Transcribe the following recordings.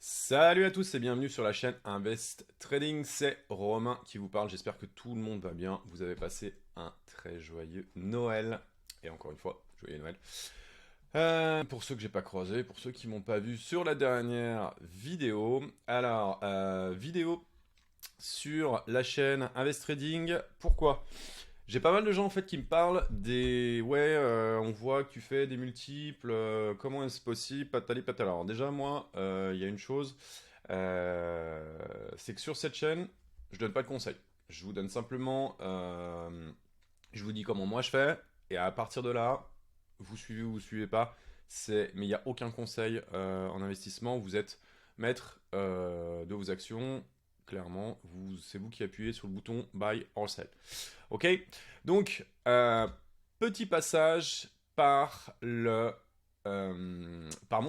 Salut à tous et bienvenue sur la chaîne Invest Trading, c'est Romain qui vous parle, j'espère que tout le monde va bien, vous avez passé un très joyeux Noël, et encore une fois, joyeux Noël. Pour ceux que j'ai pas croisés, pour ceux qui m'ont pas vu sur la dernière vidéo, alors, vidéo sur la chaîne Invest Trading, pourquoi? J'ai pas mal de gens en fait qui me parlent des ouais, on voit que tu fais des multiples, comment est-ce possible, patali patala. Alors déjà moi, il y a une chose, c'est que sur cette chaîne, je donne pas de conseils. Je vous donne simplement, je vous dis comment moi je fais, et à partir de là, vous suivez ou vous suivez pas. Mais il n'y a aucun conseil en investissement. Vous êtes maître de vos actions. Clairement, c'est vous qui appuyez sur le bouton buy or sell. Ok. Donc, petit passage par mon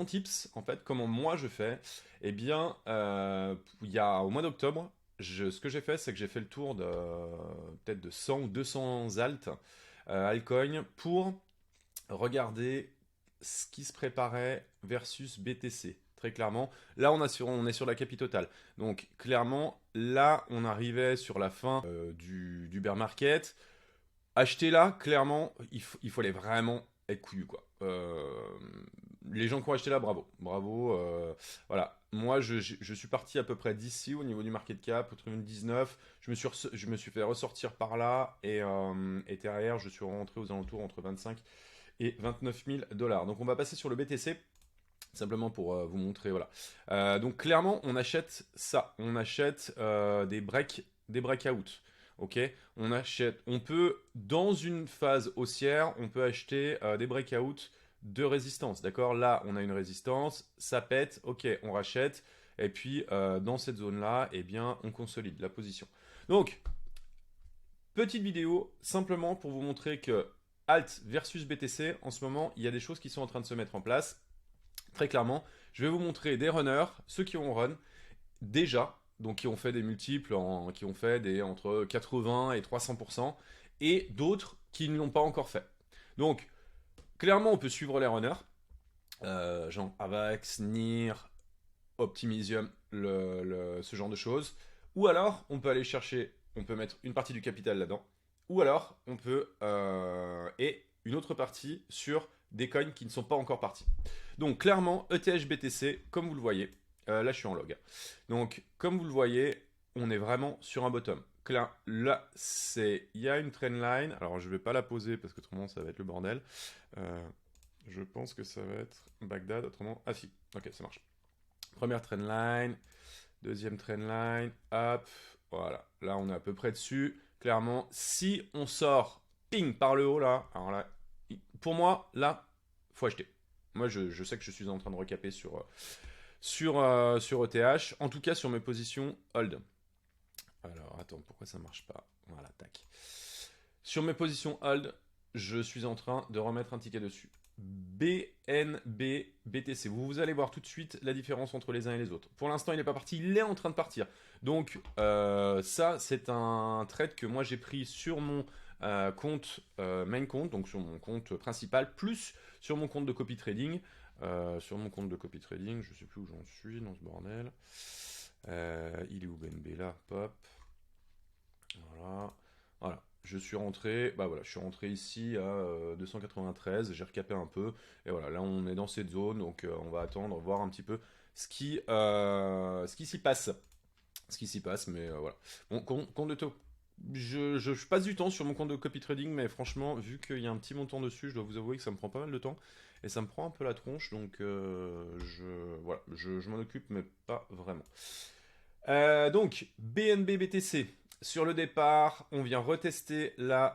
tips, en fait, comment moi je fais. Eh bien, il y a au mois d'octobre, ce que j'ai fait, c'est que j'ai fait le tour de peut-être de 100 ou 200 altcoins pour regarder ce qui se préparait versus BTC. Très clairement, là on est sur la capitale totale. Donc clairement, là on arrivait sur la fin du bear market. Acheter là, clairement, il fallait vraiment être couillu, quoi. Les gens qui ont acheté là, bravo. Bravo. Voilà. Moi, je suis parti à peu près d'ici au niveau du market cap, au 19. Je me suis fait ressortir par là et derrière, je suis rentré aux alentours entre 25 et 29 000 dollars. Donc, on va passer sur le BTC. Simplement pour vous montrer, voilà. Donc clairement, on achète ça. On achète des breakouts. Ok, on peut, dans une phase haussière, on peut acheter des breakouts de résistance. D'accord, là, on a une résistance, ça pète, ok, on rachète. Et puis, dans cette zone-là, eh bien, on consolide la position. Donc, petite vidéo, simplement pour vous montrer que Alt versus BTC, en ce moment, il y a des choses qui sont en train de se mettre en place. Très clairement, je vais vous montrer des runners, ceux qui ont run déjà, donc qui ont fait des multiples, qui ont fait des entre 80 et 300%, et d'autres qui ne l'ont pas encore fait. Donc, clairement, on peut suivre les runners, genre Avax, NIR, Optimisium, ce genre de choses. Ou alors, on peut aller chercher, on peut mettre une partie du capital là-dedans. Ou alors, on peut... et une autre partie sur des coins qui ne sont pas encore partis. Donc, clairement, ETH BTC, comme vous le voyez, là, je suis en log. Donc, comme vous le voyez, on est vraiment sur un bottom. Là, il y a une trendline. Alors, je ne vais pas la poser parce que autrement, ça va être le bordel. Je pense que ça va être Bagdad. Autrement, ah si, ok, ça marche. Première trendline, deuxième trendline, hop, voilà. Là, on est à peu près dessus. Clairement, si on sort ping par le haut là, alors là, pour moi, là, faut acheter. Moi, je sais que je suis en train de recaper sur ETH, en tout cas sur mes positions hold. Alors, attends, pourquoi ça marche pas? Voilà, tac. Sur mes positions hold, je suis en train de remettre un ticket dessus. BNB BTC. Vous allez voir tout de suite la différence entre les uns et les autres. Pour l'instant, il n'est pas parti, il est en train de partir. Donc, ça, c'est un trade que moi j'ai pris sur mon compte main compte, donc sur mon compte principal, plus sur mon compte de copy trading. Sur mon compte de copy trading, je sais plus où j'en suis dans ce bordel. Il est où BNB là? Pop. Voilà. Voilà. Je suis rentré, bah voilà, je suis rentré ici à 293, j'ai recapé un peu, et voilà, là on est dans cette zone, donc on va attendre, voir un petit peu ce qui s'y passe. Ce qui s'y passe, mais voilà. Bon, compte de taux. Je passe du temps sur mon compte de copy trading, mais franchement, vu qu'il y a un petit montant dessus, je dois vous avouer que ça me prend pas mal de temps, et ça me prend un peu la tronche, donc voilà, je m'en occupe, mais pas vraiment. Donc, BNB BTC. Sur le départ, on vient retester la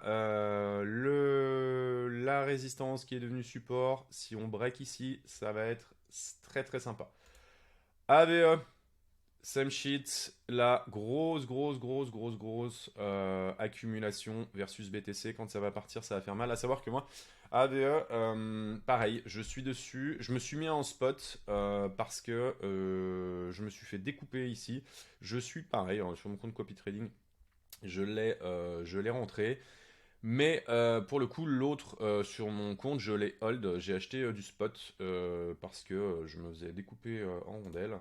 résistance qui est devenue support. Si on break ici, ça va être très très sympa. AVE, same shit. La grosse accumulation versus BTC. Quand ça va partir, ça va faire mal. À savoir que moi, AVE, pareil, je suis dessus. Je me suis mis en spot parce que je me suis fait découper ici. Je suis pareil sur mon compte copy trading. Je l'ai rentré. Mais pour le coup, l'autre sur mon compte, je l'ai hold. J'ai acheté du spot parce que je me faisais découper en rondelles.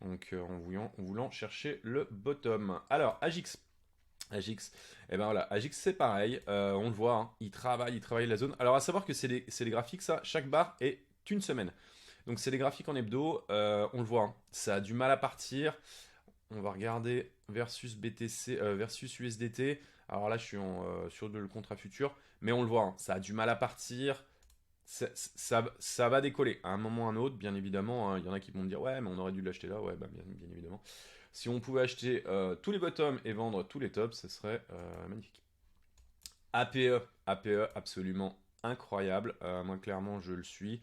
Donc en voulant chercher le bottom. Alors, Agix. Agix, et ben voilà, Agix c'est pareil, on le voit, hein, il travaille la zone. Alors à savoir que c'est des graphiques, ça, chaque barre est une semaine. Donc c'est des graphiques en hebdo, on le voit, hein, ça a du mal à partir. On va regarder versus BTC, versus USDT. Alors là, je suis sur le contrat futur, mais on le voit, hein, ça a du mal à partir. Ça va décoller à un moment ou à un autre, bien évidemment. Hein. Il y en a qui vont me dire, ouais, mais on aurait dû l'acheter là. Ouais, bah, bien évidemment. Si on pouvait acheter tous les bottoms et vendre tous les tops, ce serait magnifique. APE, absolument incroyable. Moi, clairement, je le suis.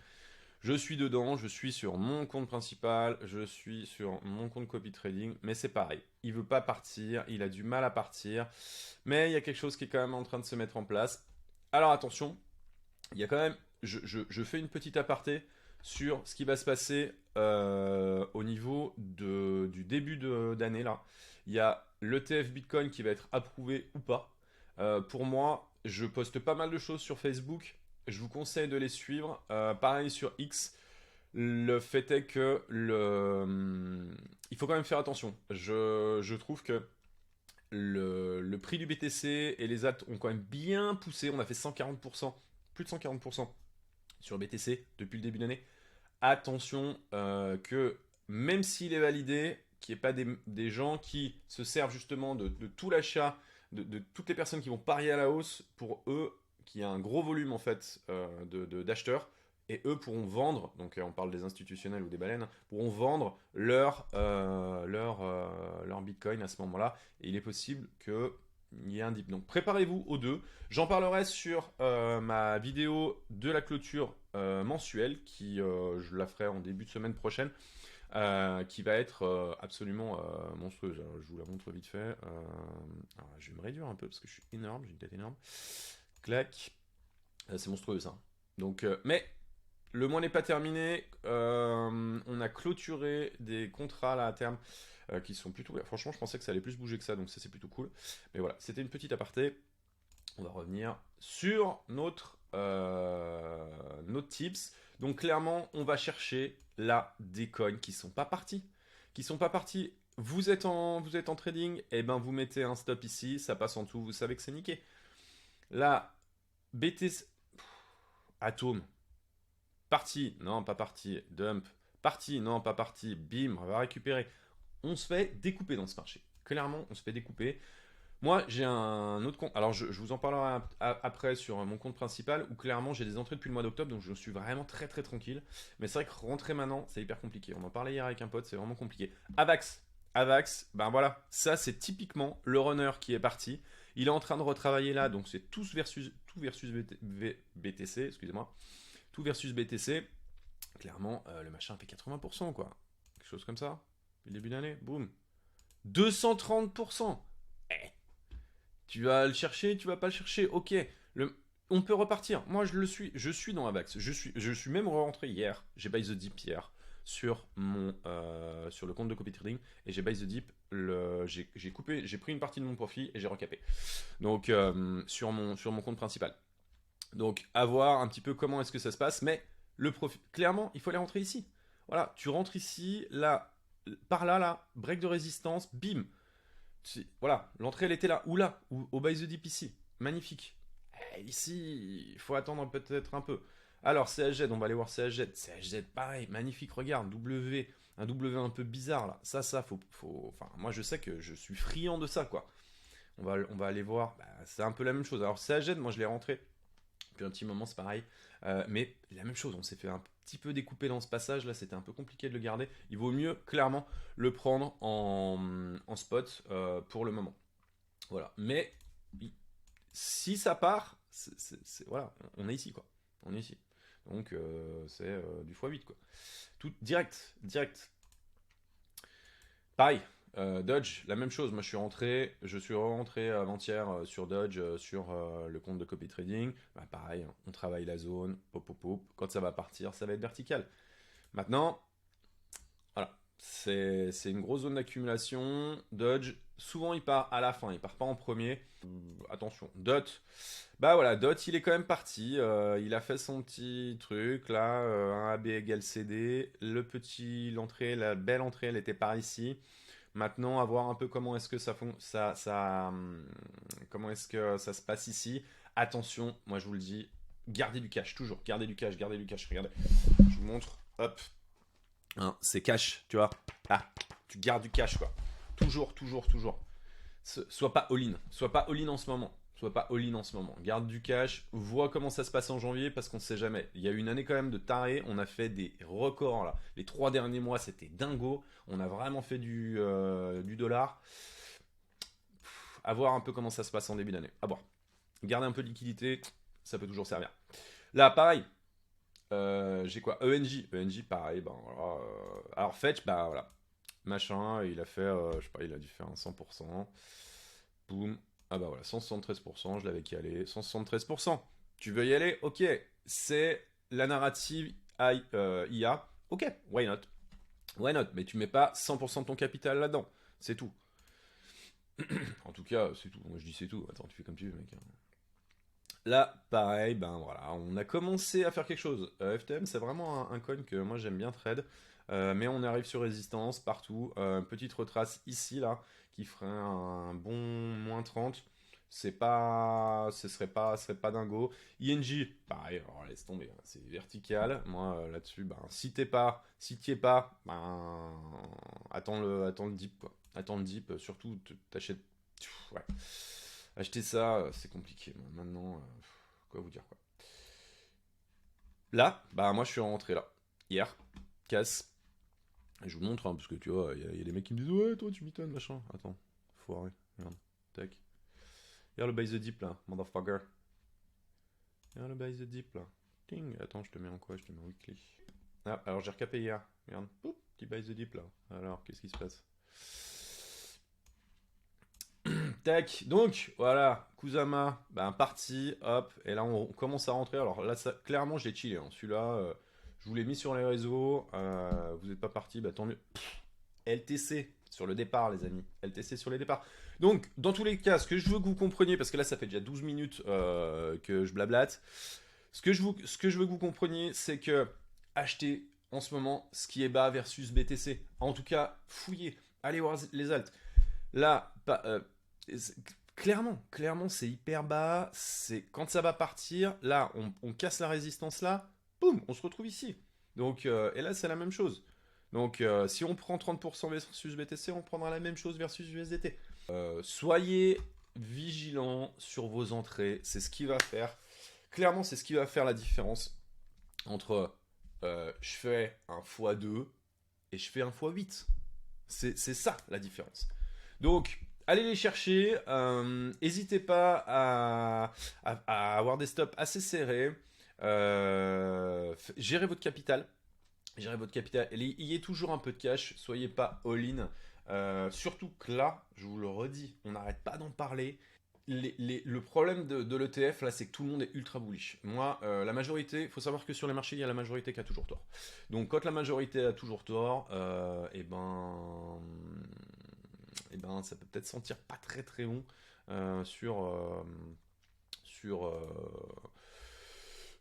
Je suis dedans, je suis sur mon compte principal, je suis sur mon compte copy trading, mais c'est pareil. Il veut pas partir, il a du mal à partir, mais il y a quelque chose qui est quand même en train de se mettre en place. Alors attention, il y a quand même, je fais une petite aparté sur ce qui va se passer au niveau du début d'année là. Il y a l'ETF Bitcoin qui va être approuvé ou pas. Pour moi, je poste pas mal de choses sur Facebook. Je vous conseille de les suivre. Pareil sur X. Le fait est que il faut quand même faire attention. Je trouve que le prix du BTC et les alt ont quand même bien poussé. On a fait 140%, plus de 140% sur BTC depuis le début d'année. Attention que même s'il est validé, qu'il n'y ait pas des gens qui se servent justement de tout l'achat, de toutes les personnes qui vont parier à la hausse, pour eux, qui a un gros volume en fait d'acheteurs, et eux pourront vendre, donc on parle des institutionnels ou des baleines, pourront vendre leur bitcoin à ce moment-là, et il est possible que il y ait un dip. Donc préparez-vous aux deux. J'en parlerai sur ma vidéo de la clôture mensuelle, qui je la ferai en début de semaine prochaine, qui va être absolument monstrueuse. Alors, je vous la montre vite fait. Alors, je vais me réduire un peu parce que je suis énorme, j'ai une tête énorme. Clac. C'est monstrueux ça. Donc, mais le mois n'est pas terminé. On a clôturé des contrats là à terme qui sont plutôt. Franchement, je pensais que ça allait plus bouger que ça, donc ça c'est plutôt cool. Mais voilà, c'était une petite aparté. On va revenir sur notre tips. Donc clairement, on va chercher là des coins qui sont pas partis. Qui sont pas partis. Vous êtes en trading, et ben vous mettez un stop ici, ça passe en dessous, vous savez que c'est niqué. Là, BTC, Atome, parti, non pas parti, dump, parti, non pas parti, bim, on va récupérer. On se fait découper dans ce marché. Clairement, on se fait découper. Moi, j'ai un autre compte. Alors, je vous en parlerai après sur mon compte principal où clairement j'ai des entrées depuis le mois d'octobre, donc je suis vraiment très très tranquille. Mais c'est vrai que rentrer maintenant, c'est hyper compliqué. On en parlait hier avec un pote, c'est vraiment compliqué. Avax, ben voilà, ça c'est typiquement le runner qui est parti. Il est en train de retravailler là, donc c'est tout versus BTC, excusez-moi, tout versus BTC. Clairement, le machin fait 80%, quoi. Quelque chose comme ça. Depuis le début d'année, boum. 230%. Tu vas le chercher, tu vas pas le chercher. Ok, on peut repartir. Moi, je suis dans Avax. Je suis même rentré hier. J'ai buy the dip hier sur le compte de copy trading et j'ai buy the dip. J'ai coupé, j'ai pris une partie de mon profit et j'ai recapé. Donc sur mon compte principal. Donc à voir un petit peu comment est-ce que ça se passe, mais le profit, clairement, il faut aller rentrer ici. Voilà, tu rentres ici, là, par là, là, break de résistance, bim, voilà, l'entrée elle était là, ou là, ou au by the deep ici. Magnifique. Et ici, il faut attendre peut-être un peu. Alors, CHZ, on va aller voir CHZ. CHZ, pareil, magnifique, regarde, un W un peu bizarre là. Ça, Enfin, moi je sais que je suis friand de ça, quoi. On va aller voir, bah, c'est un peu la même chose. Alors, CHZ, moi je l'ai rentré depuis un petit moment, c'est pareil. Mais la même chose, on s'est fait un petit peu découper dans ce passage là, c'était un peu compliqué de le garder. Il vaut mieux clairement le prendre en spot pour le moment. Voilà. Mais si ça part, voilà, on est ici quoi. On est ici. Donc c'est du x8 quoi. Tout direct. Pareil, Dodge, la même chose. Moi, je suis rentré avant-hier sur Dodge, sur le compte de copy trading. Bah, pareil, hein, on travaille la zone, pop. Quand ça va partir, ça va être vertical. Maintenant, voilà, C'est une grosse zone d'accumulation. Dodge, souvent il part à la fin, il part pas en premier. Attention, Dot. Bah voilà, Dot il est quand même parti. Il a fait son petit truc là. Un AB égale CD. L'entrée, la belle entrée, elle était par ici. Maintenant, à voir un peu comment est-ce que comment est-ce que ça se passe ici. Attention, moi je vous le dis, gardez du cash, toujours, gardez du cash, gardez du cash. Regardez, je vous montre, hop, hein, c'est cash, tu vois. Là, tu gardes du cash, quoi. Toujours, toujours, toujours. Sois pas all-in, sois pas all-in en ce moment. Sois pas all-in en ce moment. Garde du cash, vois comment ça se passe en janvier parce qu'on sait jamais. Il y a eu une année quand même de taré, on a fait des records là. Les 3 derniers mois c'était dingo. On a vraiment fait du dollar. À voir un peu comment ça se passe en début d'année. À voir. Garder un peu de liquidité, ça peut toujours servir. Là, pareil. J'ai quoi? ENJ. ENJ, pareil. Ben, voilà, alors, Fetch, bah voilà. Machin, il a fait, je sais pas, il a dû faire un 100%. Boum. Ah bah voilà, 173%, je l'avais calé. 173%. Tu veux y aller? Ok. C'est la narrative IA. Ok, why not? Why not? Mais tu mets pas 100% de ton capital là-dedans. C'est tout. En tout cas, c'est tout. Moi je dis c'est tout. Attends, tu fais comme tu veux, mec. Là, pareil, ben voilà, on a commencé à faire quelque chose. FTM, c'est vraiment un coin que moi j'aime bien trade. Mais on arrive sur résistance partout. Petite retrace ici, là, qui ferait un bon moins 30. Ce serait pas dingo. INJ, pareil, alors laisse tomber, hein, c'est vertical. Moi, là-dessus, ben, si t'y es pas, ben, attends le dip, quoi. Attends le dip, surtout, t'achètes. Ouais. Acheter ça, c'est compliqué. Maintenant, quoi vous dire, quoi. Là, bah, moi, je suis rentré là. Hier, casse. Et je vous montre, hein, parce que tu vois, il y a des mecs qui me disent ouais, toi, tu m'étonnes, machin. Attends, foiré. Regarde, tac. Regarde le buy the deep là, motherfucker. Regarde le buy the deep là. Ting. Attends, je te mets en quoi? Je te mets en weekly. Ah, alors j'ai recapé hier. Regarde, poup, petit buy the deep là. Alors, qu'est-ce qui se passe? Tac, donc voilà, Kusama, ben, parti, hop, et là on commence à rentrer. Alors là, ça, clairement, je l'ai chillé, hein. Celui-là, je vous l'ai mis sur les réseaux, vous n'êtes pas parti, bah tant mieux. LTC sur le départ, les amis, LTC sur les départs. Donc, dans tous les cas, ce que je veux que vous compreniez, parce que là, ça fait déjà 12 minutes que je blablate, ce que je veux que vous compreniez, c'est que acheter en ce moment ce qui est bas versus BTC. En tout cas, fouillez, allez voir les alts. Là, clairement, c'est hyper bas. C'est quand ça va partir, là, on casse la résistance là, boum, on se retrouve ici. Donc, et là, c'est la même chose. Donc, si on prend 30% versus BTC, on prendra la même chose versus USDT. Soyez vigilants sur vos entrées. C'est ce qui va faire. Clairement, c'est ce qui va faire la différence entre je fais un x2 et je fais un x8. C'est ça la différence. Donc, allez les chercher. N'hésitez pas à avoir des stops assez serrés. Gérez votre capital. Gérez votre capital. Il y ait toujours un peu de cash. Soyez pas all-in. Surtout que là, je vous le redis, on n'arrête pas d'en parler. Le problème de l'ETF, là, c'est que tout le monde est ultra bullish. Moi, la majorité, il faut savoir que sur les marchés, il y a la majorité qui a toujours tort. Donc, quand la majorité a toujours tort, ça peut peut-être sentir pas très très bon sur,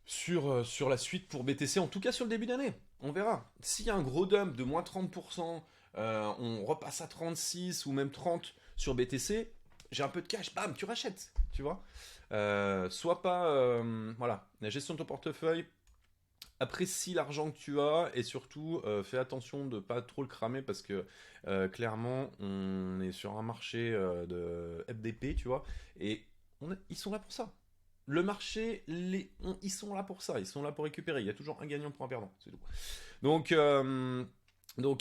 sur la suite pour BTC, en tout cas sur le début d'année. On verra. S'il y a un gros dump de moins 30%, on repasse à 36 ou même 30 sur BTC, j'ai un peu de cash, bam, tu rachètes, tu vois. Soit pas, voilà, la gestion de ton portefeuille, apprécie l'argent que tu as et surtout fais attention de pas trop le cramer parce que clairement on est sur un marché de FDP, tu vois, et ils sont là pour ça. Le marché, ils sont là pour ça, ils sont là pour récupérer. Il y a toujours un gagnant pour un perdant, c'est tout. Donc,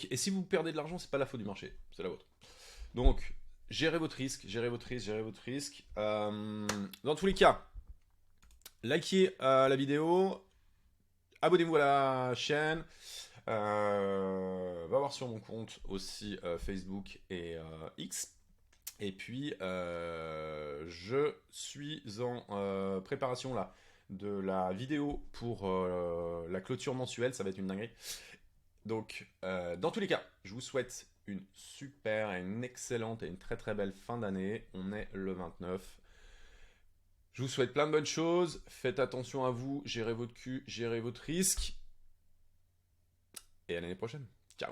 et si vous perdez de l'argent, c'est pas la faute du marché, c'est la vôtre. Donc, gérez votre risque, gérez votre risque, gérez votre risque. Dans tous les cas, likez la vidéo, abonnez-vous à la chaîne. Va voir sur mon compte aussi Facebook et X. Et puis, je suis en préparation là de la vidéo pour la clôture mensuelle. Ça va être une dinguerie. Donc, dans tous les cas, je vous souhaite une super, une excellente et une très très belle fin d'année. On est le 29. Je vous souhaite plein de bonnes choses. Faites attention à vous, gérez votre cul, gérez votre risque. Et à l'année prochaine. Ciao.